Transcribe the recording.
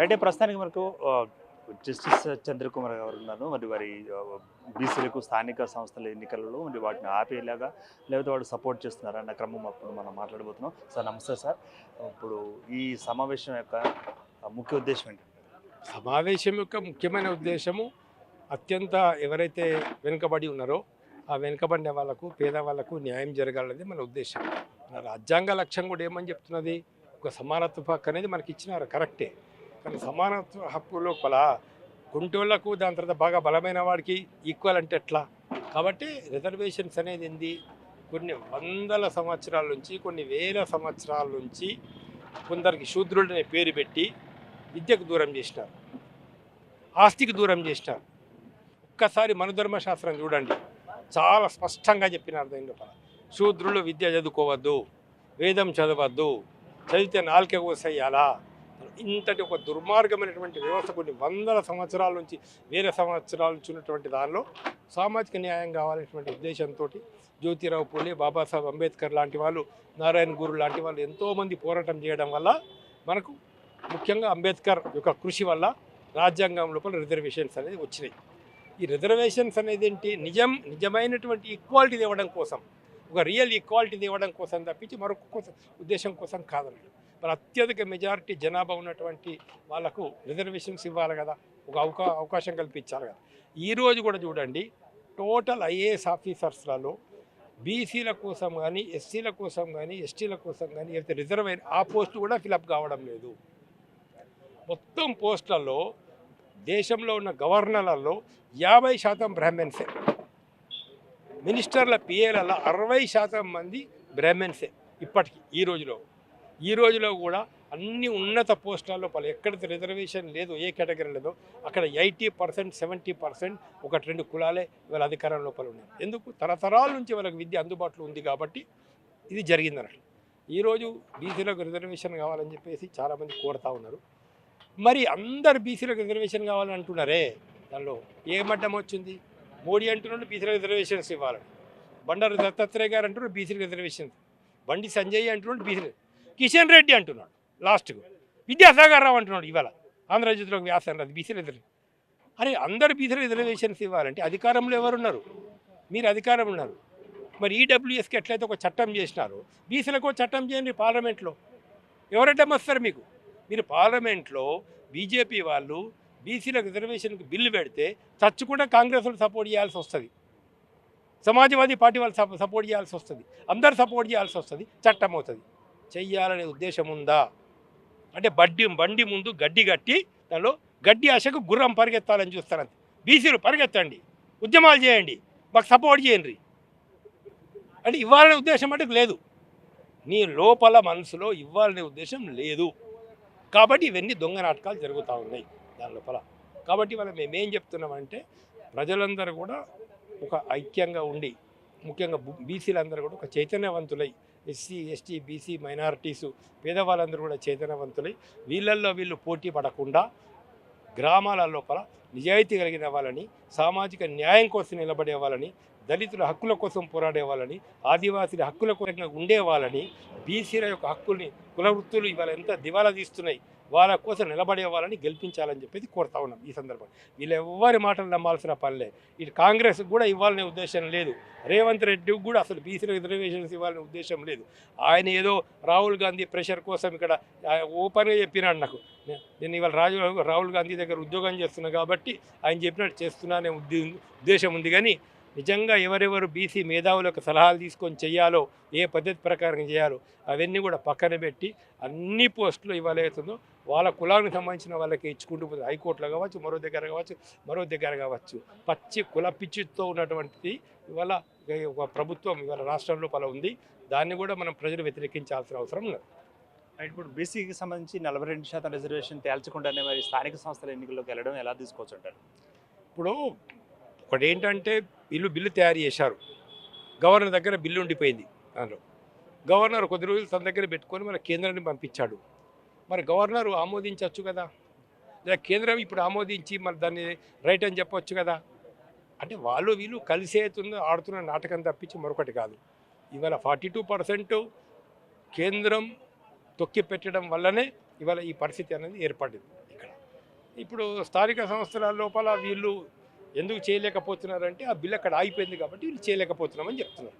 అయితే ప్రస్తుతానికి మనకు జస్టిస్ చంద్రకుమార్ గారు ఉన్నారు. మరి వారి బీసీలకు స్థానిక సంస్థల ఎన్నికలలో మరి వాటిని ఆపేలాగా లేకపోతే వాడు సపోర్ట్ చేస్తున్నారా అన్న క్రమం అప్పుడు మనం మాట్లాడబోతున్నాం. సార్ నమస్తే సార్. ఇప్పుడు ఈ సమావేశం యొక్క ముఖ్య ఉద్దేశం ఏంటి? సమావేశం యొక్క ముఖ్యమైన ఉద్దేశము అత్యంత ఎవరైతే వెనుకబడి ఉన్నారో ఆ వెనుకబడిన వాళ్ళకు పేదవాళ్లకు న్యాయం జరగాలనేది మన ఉద్దేశం. మన రాజ్యాంగ లక్ష్యం కూడా ఏమని చెప్తున్నది, ఒక సమానత్వ హక్కు అనేది మనకి ఇచ్చినారు, కరెక్టే. కానీ సమానత్వ హక్కులో గుంటోళ్లకు దాని తర్వాత బాగా బలమైన వాడికి ఈక్వల్ అంటే ఎట్లా? కాబట్టి రిజర్వేషన్స్ అనేది ఏంది, కొన్ని వందల సంవత్సరాల నుంచి కొన్ని వేల సంవత్సరాల నుంచి కొందరికి శూద్రుడనే పేరు పెట్టి విద్యకు దూరం చేసినారు, ఆస్తికి దూరం చేసినారు. ఒక్కసారి మనుధర్మశాస్త్రం చూడండి, చాలా స్పష్టంగా చెప్పినారు దీని శూద్రులు విద్య చదువుకోవద్దు, వేదం చదవద్దు, చదివితే నాలుక కోసేయాలా. ఇంతటి ఒక దుర్మార్గమైనటువంటి వ్యవస్థ కొన్ని వందల సంవత్సరాల నుంచి వేల సంవత్సరాల నుంచి ఉన్నటువంటి దానిలో సామాజిక న్యాయం కావాలనేటువంటి ఉద్దేశంతో జ్యోతిరావు పూలే, బాబాసాహెబ్ అంబేద్కర్ లాంటి వాళ్ళు, నారాయణ గురు లాంటి వాళ్ళు ఎంతోమంది పోరాటం చేయడం వల్ల మనకు ముఖ్యంగా అంబేద్కర్ యొక్క కృషి వల్ల రాజ్యాంగం లోపల రిజర్వేషన్స్ అనేది వచ్చినాయి. ఈ రిజర్వేషన్స్ అనేది ఏంటి, నిజమైనటువంటి ఈక్వాలిటీ ఇవ్వడం కోసం, ఒక రియల్ ఈక్వాలిటీ ఇవ్వడం కోసం తప్పించి మరొక ఉద్దేశం కోసం కాదన్నట్టు. మరి అత్యధిక మెజారిటీ జనాభా ఉన్నటువంటి వాళ్ళకు రిజర్వేషన్స్ ఇవ్వాలి కదా, ఒక అవకాశం కల్పించాలి కదా. ఈరోజు కూడా చూడండి, టోటల్ ఐఏఎస్ ఆఫీసర్స్లలో బీసీల కోసం కానీ, ఎస్సీల కోసం కానీ, ఎస్టీల కోసం కానీ ఏదైతే రిజర్వ్ అయిన ఆ పోస్టు కూడా ఫిలప్ కావడం లేదు. మొత్తం పోస్టులలో దేశంలో ఉన్న గవర్నర్లలో 50% బ్రాహ్మణ్సే, మినిస్టర్ల పిఏలలో 60% మంది బ్రాహ్మణ్సే. ఇప్పటికి ఈ రోజులో కూడా అన్ని ఉన్నత పోస్టులలో ఎక్కడైతే రిజర్వేషన్ లేదు, ఏ కేటగిరీ లేదో అక్కడ 80%, 70% ఒకటి రెండు కులాలే వాళ్ళ అధికారం లోపల ఉన్నాయి. ఎందుకు? తరతరాల నుంచి వాళ్ళకి విద్య అందుబాటులో ఉంది కాబట్టి ఇది జరిగిందన్నట్లు. ఈరోజు బీసీలకు రిజర్వేషన్ కావాలని చెప్పేసి చాలామంది కోరుతూ ఉన్నారు. మరి అందరు బీసీలకు రిజర్వేషన్ కావాలని అంటున్నారే, దానిలో ఏ మడ్డం వచ్చింది? మోడీ అంటున్నాడు బీసీలకు రిజర్వేషన్స్ ఇవ్వాలని, బండారు దత్తాత్రేయ గారు అంటున్నారు బీసీలకు రిజర్వేషన్స్, బండి సంజయ్ అంటున్నాడు బీసీ, కిషన్ రెడ్డి అంటున్నాడు, లాస్ట్కు విద్యాసాగర్ రావు అంటున్నాడు ఇవాళ ఆంధ్రజ్యోతిలో వ్యాసం రాదు బీసీ రిజర్వేషన్. అరే అందరు బీసీలకు రిజర్వేషన్స్ ఇవ్వాలంటే అధికారంలో ఎవరున్నారు? మీరు అధికారం ఉన్నారు. మరి ఈడబ్ల్యూఎస్కి ఎట్లయితే ఒక చట్టం చేసినారో బీసీలకు చట్టం చేయండి పార్లమెంట్లో. ఎవరైతే వస్తారు మీకు? మీరు పార్లమెంట్లో బీజేపీ వాళ్ళు బీసీలకు రిజర్వేషన్కి బిల్లు పెడితే చచ్చుకుండా కాంగ్రెస్ వాళ్ళు సపోర్ట్ చేయాల్సి వస్తుంది, సమాజ్వాదీ పార్టీ వాళ్ళు సపోర్ట్ చేయాల్సి వస్తుంది, అందరు సపోర్ట్ చేయాల్సి వస్తుంది, చట్టం అవుతుంది. చెయ్యాలనే ఉద్దేశం ఉందా? అంటే బండి ముందు గడ్డి కట్టి దానిలో గడ్డి ఆశకు గుర్రం పరిగెత్తాలని చూస్తారంతే. బీసీలు పరిగెత్తండి, ఉద్యమాలు చేయండి, మాకు సపోర్ట్ చేయండి అంటే ఇవ్వాలనే ఉద్దేశం అంటే లేదు. నీ లోపల మనసులో ఇవ్వాలనే ఉద్దేశం లేదు. కాబట్టి ఇవన్నీ దొంగ నాటకాలు జరుగుతూ ఉన్నాయి దాని లోపల. కాబట్టి మనం మేమేం చెప్తున్నామంటే ప్రజలందరూ కూడా ఒక ఐక్యంగా ఉండి, ముఖ్యంగా బీసీలందరూ కూడా ఒక చైతన్యవంతులై, ఎస్సీ ఎస్టీ బీసీ మైనారిటీసు పేదవాళ్ళందరూ కూడా చైతన్యవంతులై వీళ్ళు పోటీ పడకుండా గ్రామాల లోపల నిజాయితీ కలిగిన వాళ్ళని, సామాజిక న్యాయం కోసం నిలబడే వాళ్ళని, దళితుల హక్కుల కోసం పోరాడే వాళ్ళని, ఆదివాసీల హక్కుల కోసం ఉండేవాళ్ళని, బీసీల యొక్క హక్కుల్ని కుల వృత్తులు ఇవాళ ఎంత దివాలా తీస్తున్నాయి వాళ్ళ కోసం నిలబడే వాళ్ళని గెలిపించాలని చెప్పేసి కోరుతా ఉన్నాం. ఈ సందర్భంగా వీళ్ళు ఎవరి మాటలు నమ్మాల్సిన పనిలే. ఇటు కాంగ్రెస్కి కూడా ఇవ్వాలనే ఉద్దేశం లేదు, రేవంత్ రెడ్డికి కూడా అసలు బీసీలకు రిజర్వేషన్స్ ఇవ్వాలనే ఉద్దేశం లేదు. ఆయన ఏదో రాహుల్ గాంధీ ప్రెషర్ కోసం ఇక్కడ ఓపెన్గా చెప్పినాడు నాకు, నేను ఇవాళ రాహుల్ గాంధీ దగ్గర ఉద్యోగం చేస్తున్నా కాబట్టి ఆయన చెప్పినట్టు చేస్తున్నానే ఉద్దేశం ఉంది. కానీ నిజంగా ఎవరెవరు బీసీ మేధావులకు సలహాలు తీసుకొని చేయాలో, ఏ పద్ధతి ప్రకారం చేయాలో అవన్నీ కూడా పక్కన పెట్టి అన్ని పోస్టులు ఇవాళ అవుతుందో వాళ్ళ కులానికి సంబంధించిన వాళ్ళకి ఇచ్చుకుంటూ పోతుంది. హైకోర్టులో కావచ్చు, మరో దగ్గర కావచ్చు పచ్చి కుల పిచ్చితో ఉన్నటువంటిది ఇవాళ ఒక ప్రభుత్వం ఇవాళ రాష్ట్రం లోపల ఉంది. దాన్ని కూడా మనం ప్రజలు వ్యతిరేకించాల్సిన అవసరం ఉన్నది. ఇప్పుడు బీసీకి సంబంధించి 42% రిజర్వేషన్ తేల్చకుండానే మరి స్థానిక సంస్థల ఎన్నికల్లోకి వెళ్ళడం ఎలా తీసుకోవచ్చు అంటారు? ఇప్పుడు ఒకటి ఏంటంటే బిల్లు తయారు చేశారు, గవర్నర్ దగ్గర బిల్లు ఉండిపోయింది. దానిలో గవర్నర్ కొద్ది రోజులు తన దగ్గర పెట్టుకొని మన కేంద్రాన్ని పంపించాడు. మరి గవర్నర్ ఆమోదించవచ్చు కదా, లేదా కేంద్రం ఇప్పుడు ఆమోదించి మరి దాన్ని రైట్ అని చెప్పవచ్చు కదా. అంటే వీళ్ళు కలిసి ఆడుతున్న నాటకం తప్పించి మరొకటి కాదు. ఇవాళ 42% కేంద్రం తొక్కి పెట్టడం వల్లనే ఇవాళ ఈ పరిస్థితి అనేది ఏర్పడింది ఇక్కడ. ఇప్పుడు స్థానిక సంస్థల లోపల వీళ్ళు ఎందుకు చేయలేకపోతున్నారంటే ఆ బిల్లు అక్కడ ఆగిపోయింది కాబట్టి వీళ్ళు చేయలేకపోతున్నామని చెప్తున్నారు.